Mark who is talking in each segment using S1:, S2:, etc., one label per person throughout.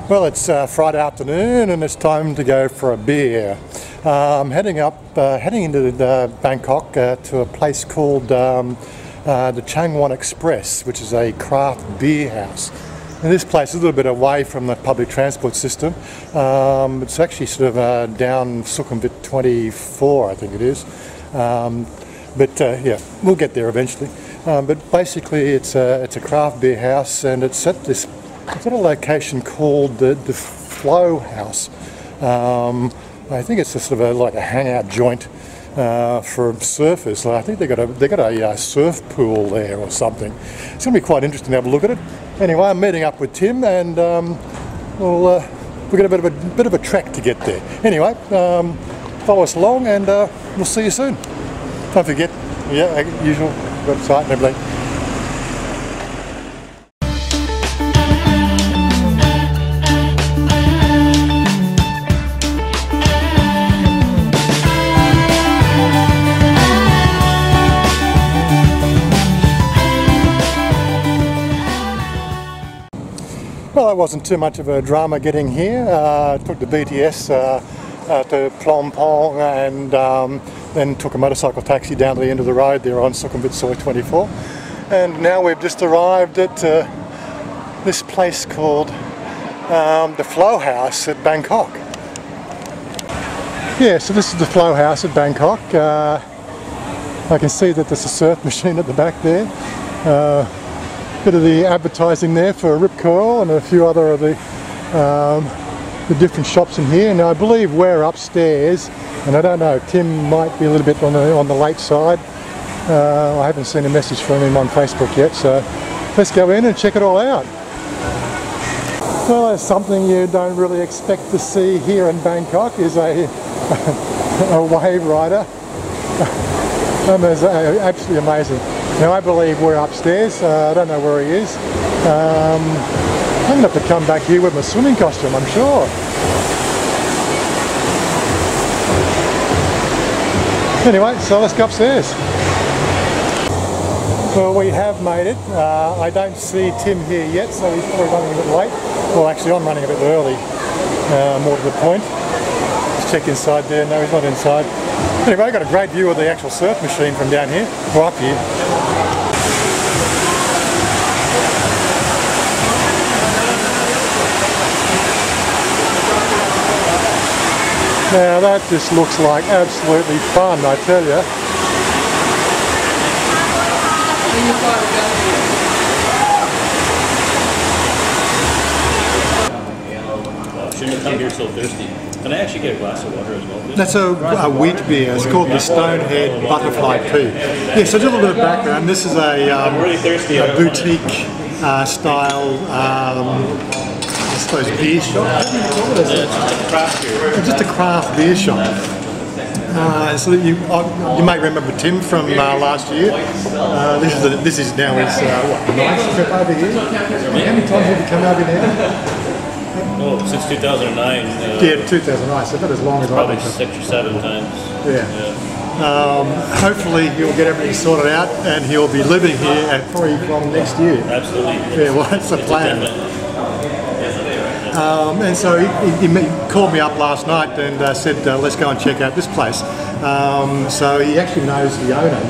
S1: Well, it's Friday afternoon and it's time to go for a beer. Heading into Bangkok to a place called the Changwon Express, which is a craft beer house. And this place is a little bit away from the public transport system. It's actually sort of down Sukhumvit 24, I think it is. Yeah, we'll get there eventually. But basically, it's a craft beer house, and it's at this. It's at a location called the Flow House. I think it's a sort of like a hangout joint for surfers. So I think they got a surf pool there or something. It's going to be quite interesting to have a look at it. Anyway, I'm meeting up with Tim, and we've got a bit of a trek to get there. Anyway, follow us along, and we'll see you soon. Don't forget, usual website and everything. Well, it wasn't too much of a drama getting here. Took the BTS to Phnom Penh, and then took a motorcycle taxi down to the end of the road there on Sukhumvit Soi 24. And now we've just arrived at this place called the Flow House at Bangkok. Yeah, so this is the Flow House at Bangkok. I can see that there's a surf machine at the back there. Bit of the advertising there for Rip Curl and a few other of the different shops in here. Now I believe we're upstairs, and I don't know, Tim might be a little bit on the late side. I haven't seen a message from him on Facebook yet, so let's go in and check it all out. Well, there's something you don't really expect to see here in Bangkok is a wave rider. And it's absolutely amazing. Now I believe we're upstairs, I don't know where he is. I'm going to have to come back here with my swimming costume, I'm sure. Anyway, so let's go upstairs. Well, we have made it. I don't see Tim here yet, so he's probably running a bit late. Well, actually I'm running a bit early, more to the point. Let's check inside there. No, he's not inside. Anyway, I've got a great view of the actual surf machine from down here, or up here. Now that just looks like absolutely fun, I tell you.
S2: Shouldn't have come here so thirsty. Can I actually get a glass of water as well, please?
S1: That's a wheat beer. It's called the Stonehead Butterfly Pea. Yeah, so just a little bit of background. This is a boutique style, I suppose, beer shop.
S2: It's just a craft beer.
S1: It's just a craft beer shop. So you may remember Tim from last year. This is now his ninth trip over here. How many times have you come over here?
S2: Oh, since 2009.
S1: Yeah, 2009, so about as long as I've been.
S2: Probably 6 or 7 times.
S1: Yeah. Hopefully he'll get everything sorted out and he'll be living here at Free from next year.
S2: Absolutely.
S1: Yeah, well that's the plan. And so he called me up last night and said, let's go and check out this place. So he actually knows the owner.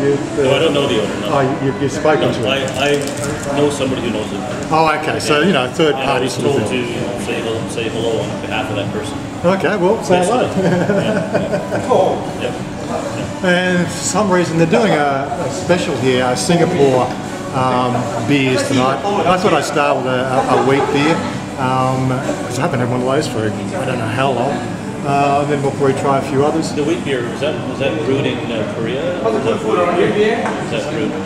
S2: No, I don't know the owner. No.
S1: Oh, you've spoken to him?
S2: I know somebody who knows him.
S1: Oh, okay. So, you know, third party.
S2: I was told to say hello on behalf of that person.
S1: Okay, well, say hello. And for some reason they're doing a special here, Singapore beers tonight. I thought I'd start with a wheat beer, because I haven't had one of those for I don't know how long. Then we'll probably try a few others.
S2: The wheat beer, was that brewed in Korea? Is that brewed in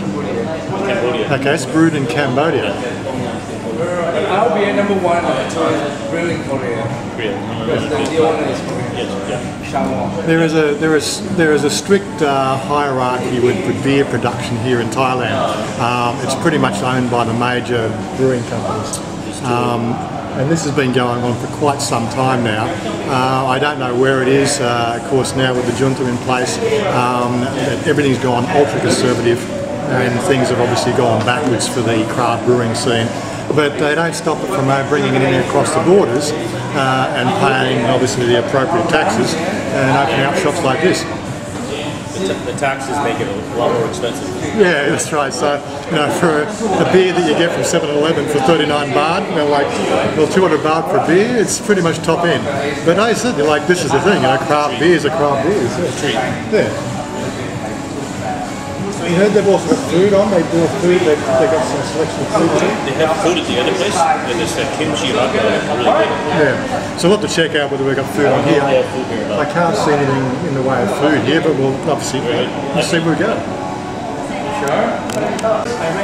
S2: Cambodia?
S1: Okay, it's brewed in Cambodia.
S3: Our beer number 1 brewed in Korea. The owner is Korean.
S2: Yes,
S3: Changwon.
S1: There is a strict hierarchy with beer production here in Thailand. It's pretty much owned by the major brewing companies. And this has been going on for quite some time now. I don't know where it is, of course now with the junta in place, everything's gone ultra conservative and things have obviously gone backwards for the craft brewing scene. but they don't stop it from bringing it in across the borders and paying obviously the appropriate taxes and opening up shops like this.
S2: The taxes make it a lot more expensive.
S1: Yeah, that's right. So, you know, for a beer that you get from 7-Eleven for 39 baht, you know, like, well, 200 baht for a beer, it's pretty much top end. But I certainly like, this is the thing, you know, craft beers are craft beers. Yeah. You heard they've also got food on, they do food, they've got some selection of food here.
S2: They have food at the other place, and there's that kimchi ramen, really good.
S1: Yeah, so we'll have to check out whether we've got food on here. I can't see anything in the way of food here, but we'll obviously see where we go.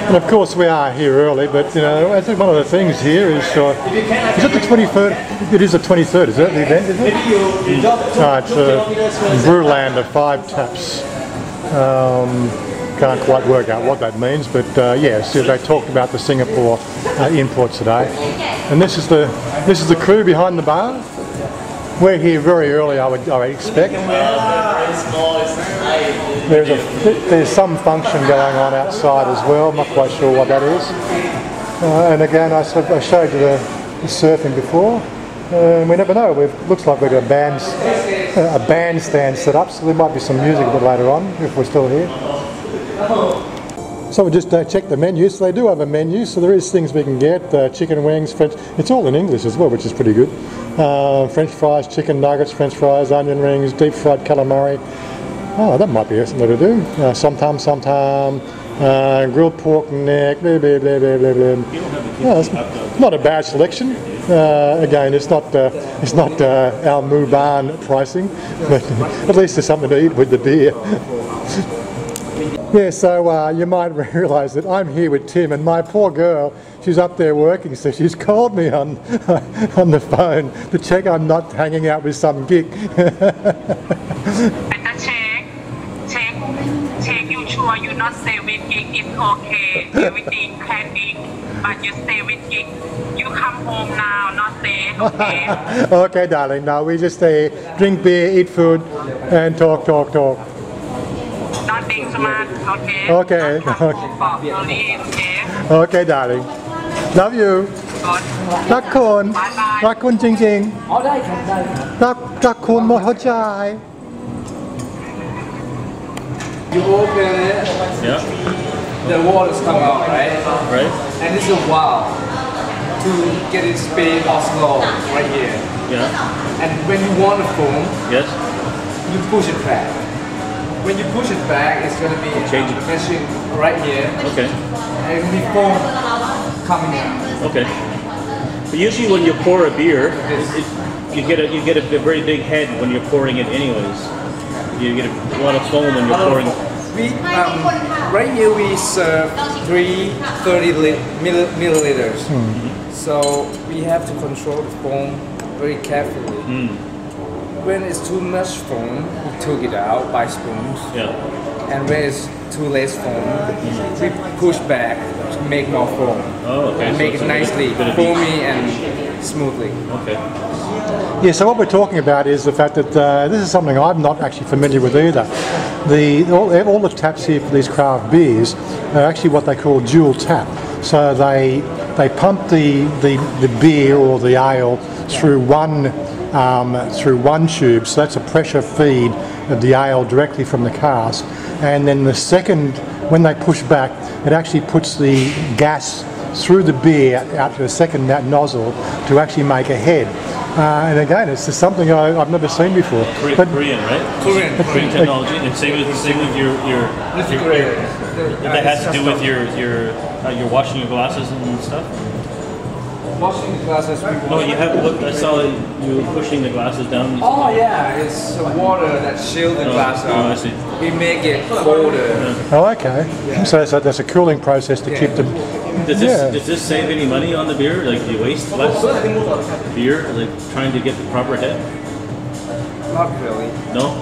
S1: And of course we are here early, but you know, I think one of the things here is it the 23rd? It is the 23rd, is it, the event, is it? No, it's Brewland of 5 taps. Can't quite work out what that means, but yes, they talked about the Singapore imports today. And this is the crew behind the bar. We're here very early, I would expect. There's some function going on outside as well. I'm not quite sure what that is. And again, I showed you the surfing before. We never know. Looks like we've got a bandstand set up, so there might be some music a bit later on if we're still here. So we just checked the menu. So they do have a menu, so there is things we can get: chicken wings, French. It's all in English as well, which is pretty good. French fries, chicken nuggets, French fries, onion rings, deep fried calamari. Oh, that might be something to do. Somtam, grilled pork neck. Blah, blah, blah, blah, blah, blah. It's not a bad selection. Again, it's not our Muban pricing, but at least there's something to eat with the beer. Yeah, so you might realise that I'm here with Tim, and my poor girl, she's up there working, so she's called me on the phone to check I'm not hanging out with some geek.
S4: Check, you sure you not stay with geek, it's okay, everything pending, but you stay with geek. You come home now, not stay, okay?
S1: Okay, darling, now we just stay, drink beer, eat food, and talk.
S4: Nothing too much, okay?
S1: Okay. Okay, darling. Love you.รักคุณจริงๆรักคุณหมดหัวใจ
S3: You open it,
S2: Yeah.
S3: the waters come out, right?
S2: Right.
S3: And it's a while to get it speed or slow right here.
S2: Yeah.
S3: And when you want the foam,
S2: Yes.
S3: you push it back. When you push it back, it's going to be
S2: Change it.
S3: meshing right here.
S2: Okay.
S3: And it will be foam coming out.
S2: Okay. But usually when you pour a beer, you get a very big head when you're pouring it anyways. You get a lot of foam when you're pouring.
S3: Right here we serve 330 milliliters. So we have to control the foam very carefully. When it's too much foam, we took it out by spoons.
S2: Yeah.
S3: And when it's too less foam, we push back to make more foam.
S2: Oh, okay.
S3: And
S2: So
S3: make it
S2: it's
S3: nicely,
S2: gonna be-
S3: foamy and smoothly.
S2: Okay.
S1: Yeah, so what we're talking about is the fact that this is something I'm not actually familiar with either. All the taps here for these craft beers are actually what they call dual tap. So they pump the beer or the ale through one tube. So that's a pressure feed of the ale directly from the cask. And then the second, when they push back, it actually puts the gas through the beer out to the second nozzle to actually make a head. And again, it's just something I've never seen before.
S2: Korean, right?
S3: Korean
S2: technology. And same with your that has to do with your washing your glasses and stuff.
S3: Washing the glasses.
S2: No, you have. I saw you pushing the glasses down.
S3: Oh yeah, it's water that shields the glass
S2: oh,
S3: out.
S2: I see.
S3: We make it colder.
S1: Oh, okay. So that's a cooling process to keep the...
S2: Does this save any money on the beer? Like, do you waste less beer, like trying to get the proper head?
S3: Not really.
S2: No.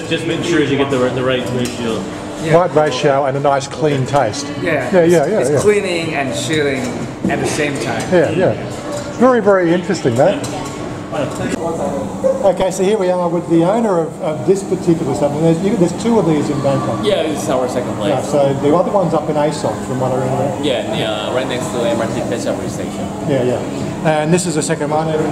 S2: Just make sure you get the right ratio.
S3: Yeah.
S1: Right ratio and a nice clean taste.
S3: Yeah. It's cleaning and chilling at the same time.
S1: Yeah. Very, very interesting, that. Okay, so here we are with the owner of this particular stuff. And there's two of these in Bangkok.
S5: Yeah, this is our second place.
S1: Yeah, so the other one's up in ASOP, from what I remember.
S5: Yeah, right next to the MRT Peshawar station.
S1: Yeah. And this is the second one. And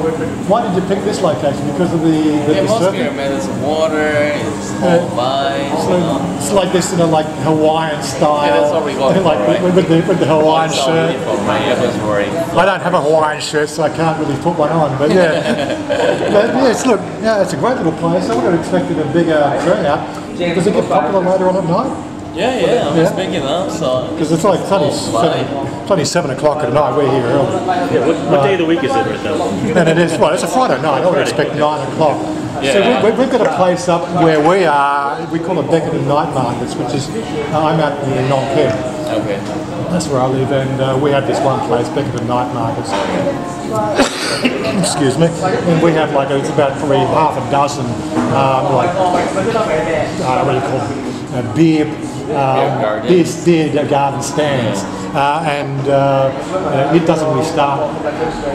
S1: why did you pick this location? Because of the
S5: atmosphere, man. There's water, it's small vibes.
S1: It's like this, like Hawaiian style.
S5: Yeah, that's what we got.
S1: Like
S5: right?
S1: with the Hawaiian shirt.
S5: I
S1: don't have a Hawaiian shirt, so I can't really put one on. But yeah, but yes, look, yeah, it's a great little place. I would have expected a bigger turnout. Does it get popular later on at night?
S5: Yeah, it's big enough. So
S1: because it's like it's only 7 o'clock at night. We're here early.
S2: Yeah, what day of the week is it right now?
S1: And it is, well, it's a Friday night. I would expect 9 o'clock. Yeah. So we've got a place up where we are. We call it Beckett and Night Markets, which is I'm out in Nong Khae.
S5: Okay.
S1: That's where I live, and we have this one place, Beckett and Night Markets. Excuse me. And we have it's about probably half a dozen what do you call it? Beer garden stands. It doesn't really start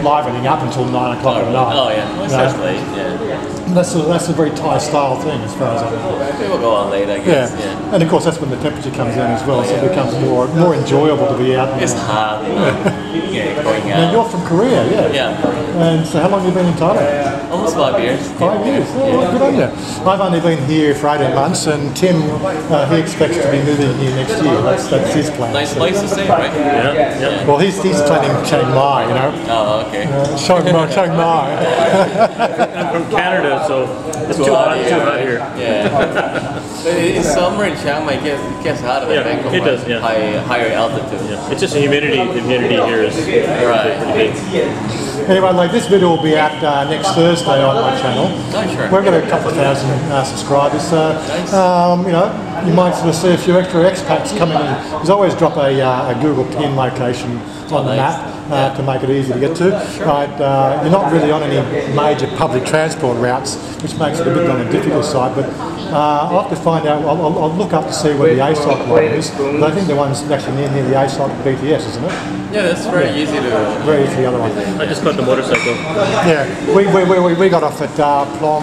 S1: livening up until 9 o'clock at night.
S5: Oh yeah, well, that's late. Yeah.
S1: That's a very Thai style thing, as far as I know.
S5: People go on late, I guess.
S1: Yeah. And of course that's when the temperature comes in as well, so it becomes more enjoyable to be out.
S5: It's hot, going out.
S1: Now you're from Korea, yeah.
S5: Yeah.
S1: And so how long have you been in Thailand?
S5: Almost 5 years.
S1: 5 years. Oh, well, good on you. I've only been here for 18 months, and Tim he expects to be moving here next year. That's his plan.
S5: Nice place to stay, right?
S2: Yeah.
S1: Well, he's planning Chiang Mai, you know.
S5: Oh, okay.
S1: Chiang Mai.
S2: I'm from Canada, so it's too hot here.
S5: Yeah. In summer in Chiang Mai, it gets hotter than Bangkok.
S2: It does, yeah.
S5: Higher altitude.
S2: Yeah. It's just the humidity here is pretty big.
S1: Anyway, this video will be out next Thursday on my channel.
S5: Oh, sure.
S1: We've got a couple of thousand subscribers, so you might sort of see a few extra expats coming in. There's always drop a Google pin location on the map to make it easy to get to. But you're not really on any major public transport routes, which makes it a bit on the difficult side. But I'll have to find out. I'll look up to see where the ASOC one is. But I think the one's actually near the ASOC BTS, isn't it?
S5: Yeah, that's very easy to.
S1: Very easy, the other one.
S2: I just caught the motorcycle.
S1: Yeah, we got off at Plom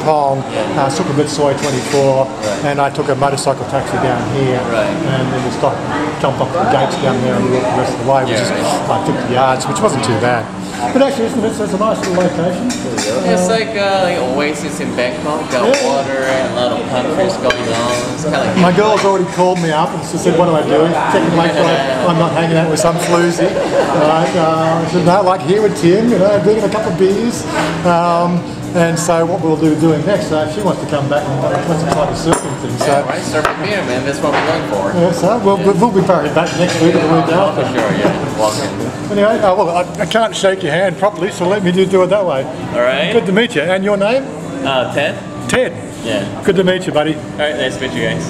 S1: Pong, Sukhumvit Soi 24, and I took a motorcycle taxi down here, and then we jumped off the gates down there and walked the rest of the way, which is like 50 yards, which wasn't too bad. But actually, isn't it? It's a nice little location.
S5: It's like oasis in Bangkok. Got water and a lot of countries going on. It's kind of
S1: my girl's already called me up and said, "What do I do? Checking to make sure I'm not hanging out with some floozy." I said, "No, like here with Tim, drinking a couple of beers." And so what we'll doing next, she wants to come back and let's try the surfing thing. So,
S5: right, surfing beer, man. That's what we're going for.
S1: Yeah, so we'll be back next week or the week after.
S5: For sure, yeah. Walking.
S1: Anyway, I can't shake your hand properly, so let me do it that way.
S5: All right.
S1: Good to meet you. And your name?
S5: Ted.
S1: Ted.
S5: Yeah.
S1: Good to meet you, buddy.
S5: All right, nice to meet you guys.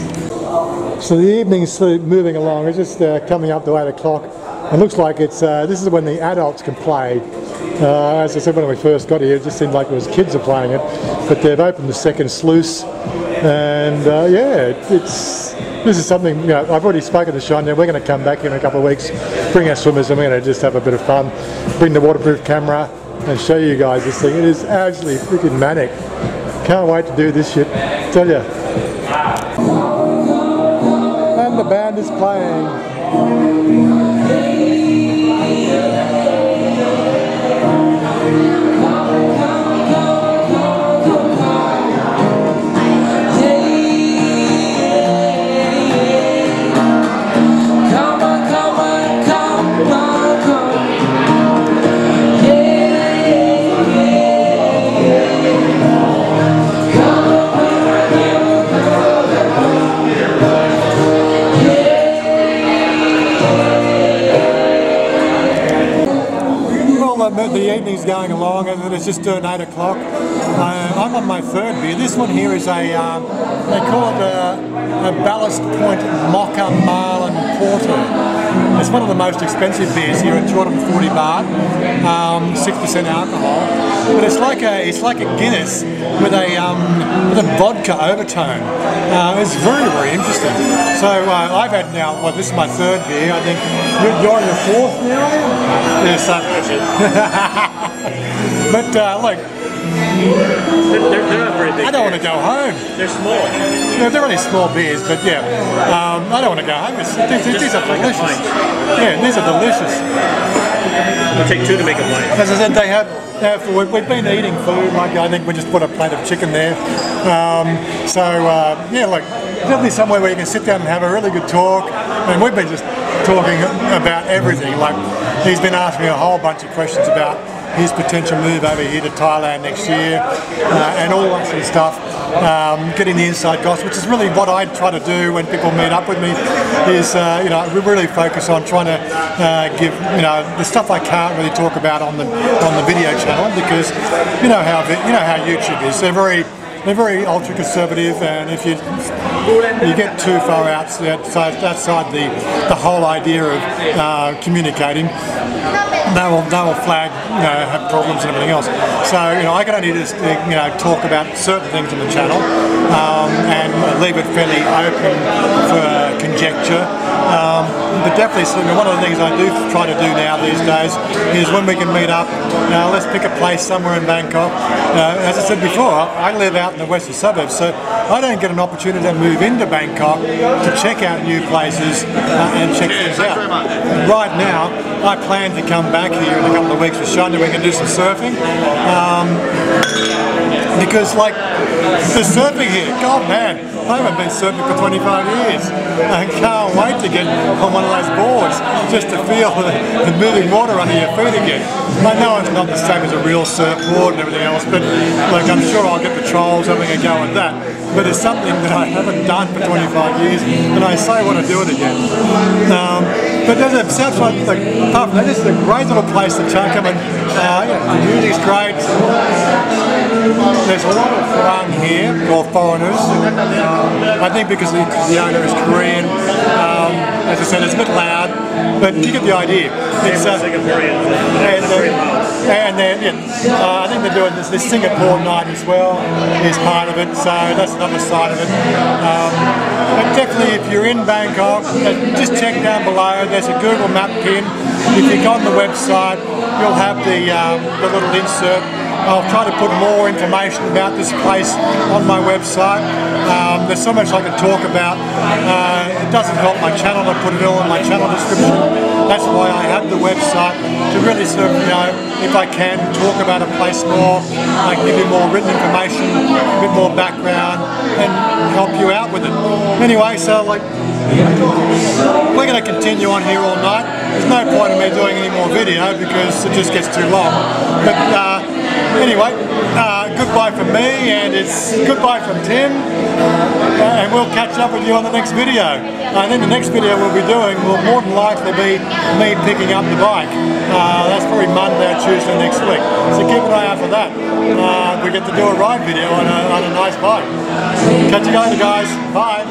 S1: So the evening's moving along. It's just coming up to 8 o'clock. It looks like it's this is when the adults can play. As I said when we first got here, it just seemed like it was kids are playing it, but they've opened the second sluice, and this is something. I've already spoken to Chanya. We're going to come back in a couple of weeks, bring our swimmers, and we're going to just have a bit of fun, bring the waterproof camera, and show you guys this thing. It is absolutely freaking manic. Can't wait to do this shit. Tell you. And the band is playing. The evening's going along and it's just turned 8 o'clock. I'm on my third beer. This one here is they call it a Ballast Point Mocha Marlin Porter. It's one of the most expensive beers here at 240 baht, 6% alcohol. But it's like a Guinness with a vodka overtone. It's very, very interesting. So I've had now, this is my third beer. I think you're on your fourth now. Yes, But look,
S2: They're not very big.
S1: I don't want to go home.
S2: They're small.
S1: They're only small beers, but yeah, I don't want to go home. These are delicious. Yeah, these are delicious.
S2: It'll take two to make a pint.
S1: As I said, we've been eating food. Like I think we just put a plate of chicken there. Yeah, like definitely somewhere where you can sit down and have a really good talk. And we've been just talking about everything. Like he's been asking me a whole bunch of questions about his potential move over here to Thailand next year, and all that sort of stuff. Getting the inside gossip, which is really what I try to do when people meet up with me. Is we really focus on trying to give the stuff I can't really talk about on the video channel, because you know how YouTube is. They're very ultra conservative, and if you get too far outside the whole idea of communicating, they will flag, have problems and everything else. So I can only just talk about certain things on the channel and leave it fairly open for conjecture. But definitely, one of the things I do try to do now these days is when we can meet up, let's pick a place somewhere in Bangkok. As I said before, I live out in the western suburbs, so I don't get an opportunity to move into Bangkok to check out new places and check things out. Right now, I plan to come back here in a couple of weeks with Chanya. We can do some surfing. Because like the surfing here, God man, I haven't been surfing for 25 years. I can't wait to get on one of those boards just to feel the moving water under your feet again. I know it's not the same as a real surfboard and everything else, but like I'm sure I'll get the trolls having a go at that. But it's something that I haven't done for 25 years, and I say I want to do it again. But there's a South Side, apart from that, this is a great little place to come and the music's great. There's a lot of foreign here, or foreigners. I think because the owner is Korean. As I said, it's a bit loud, but you get the idea. It's
S2: Singaporean.
S1: I think they're doing this Singapore night as well is part of it, so that's another side of it. But definitely, if you're in Bangkok, just check down below. There's a Google Map pin. If you go on the website, you'll have the little insert. I'll try to put more information about this place on my website. There's so much I can talk about. It doesn't help my channel to put it all in my channel description. That's why I have the website, to really sort of, if I can, talk about a place more. I can give you more written information, a bit more background, and help you out with it. Anyway, so we're going to continue on here all night. There's no point in me doing any more video because it just gets too long. But anyway, goodbye from me, and it's goodbye from Tim, and we'll catch up with you on the next video. I think the next video we'll be doing will more than likely be me picking up the bike. That's probably Monday or Tuesday next week, so keep an eye out for that. We get to do a ride video on a nice bike. Catch you later, guys. Bye.